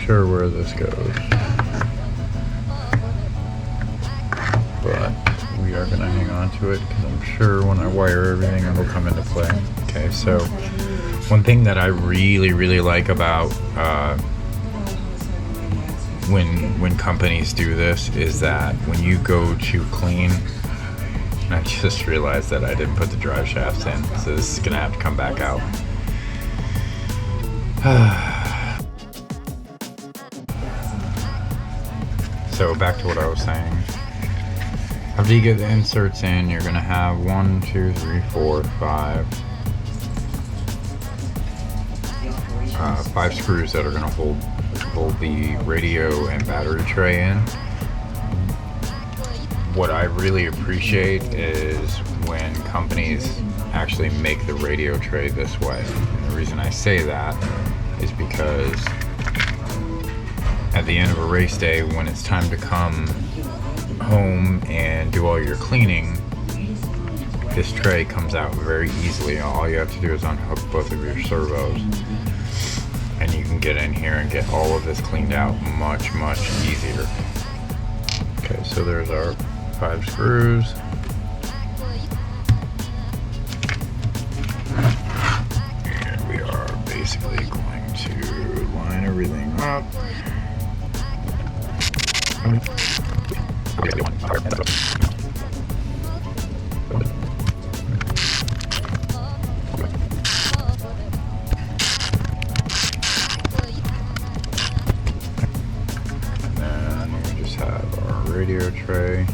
sure where this goes, but we are going to hang on to it because I'm sure when I wire everything it'll come into play. Okay, so one thing that I really like about when companies do this is that when you go to clean, and I just realized that I didn't put the drive shafts in, so this is gonna have to come back out. So back to what I was saying. After you get the inserts in, you're gonna have 1, 2, 3, 4, 5 screws that are gonna hold the radio and battery tray in. What I really appreciate is when companies actually make the radio tray this way. And the reason I say that is because at the end of a race day, when it's time to come home and do all your cleaning, this tray comes out very easily. All you have to do is unhook both of your servos, and you can get in here and get all of this cleaned out much easier. Okay, so there's our 5 screws. And we are basically going to line everything up. Radio tray,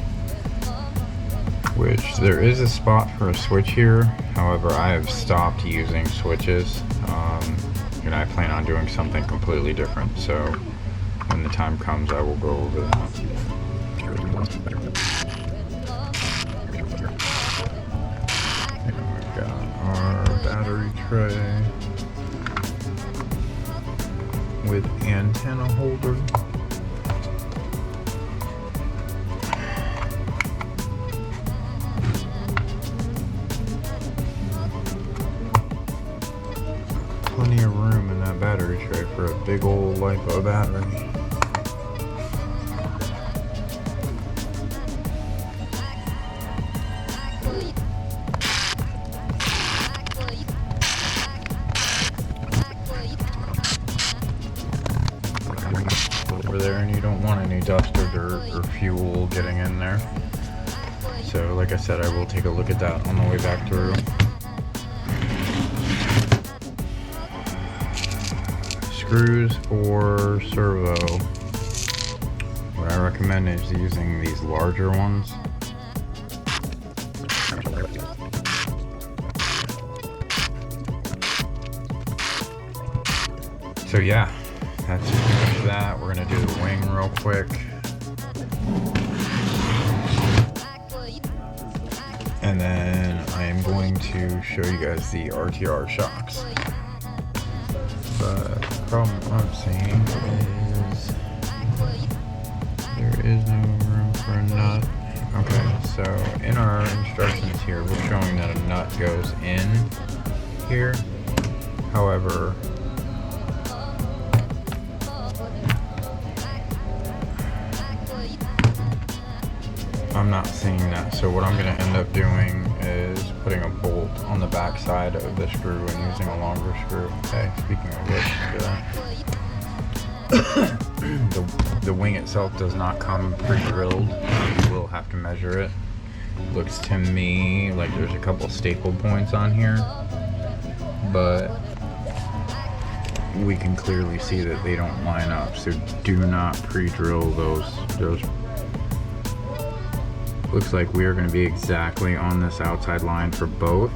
which there is a spot for a switch here. However, I have stopped using switches, and I plan on doing something completely different. So when the time comes, I will go over that. And we've got our battery tray with antenna holder. Plenty of room in that battery tray for a big old LiPo battery. Over there, and you don't want any dust or dirt or fuel getting in there. So like I said, I will take a look at that on the way back through. Screws for servo, what I recommend is using these larger ones. So yeah, that's just pretty much that. We're gonna do the wing real quick. And then I am going to show you guys the RTR shocks. But the problem I'm seeing is there is no room for a nut. Okay, so in our instructions here, we're showing that a nut goes in here. However, I'm not seeing that. So what I'm going to end up doing is putting a bolt on the back side of the screw and using a longer screw. Okay, speaking of which, the wing itself does not come pre-drilled. You will have to measure it. Looks to me like there's a couple staple points on here, but we can clearly see that they don't line up. So do not pre-drill those. Looks like we are going to be exactly on this outside line for both.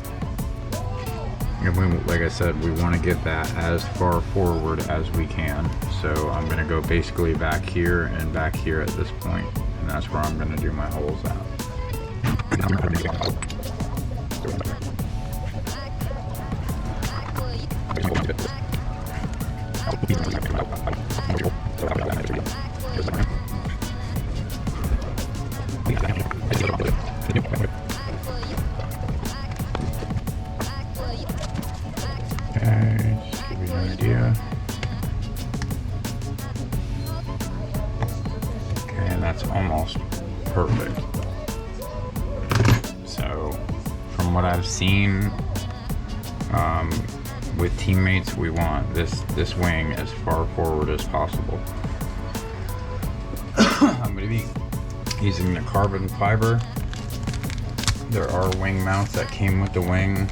And we, like I said, we want to get that as far forward as we can. So I'm going to go basically back here and back here at this point, and that's where I'm going to do my holes out. Okay, just give you an idea. perfect. So from what I've seen with teammates, we want this wing as far forward as possible. I'm going to be using the carbon fiber. There are wing mounts that came with the wing.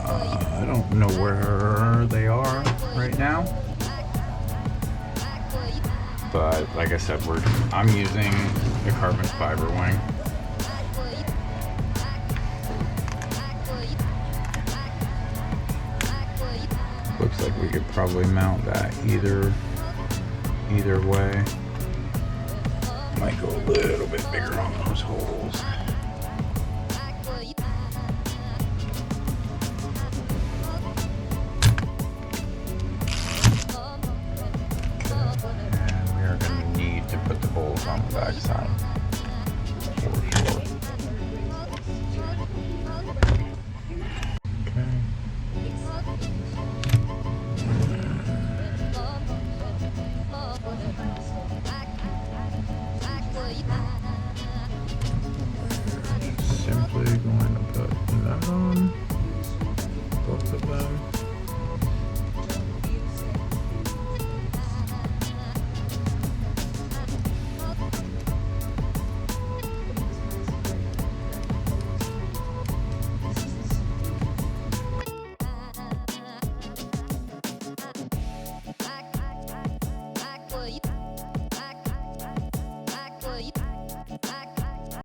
I don't know where they are right now, but like I said, I'm using the carbon fiber wing. Looks like we could probably mount that either way. Might go a little bit bigger on those holes.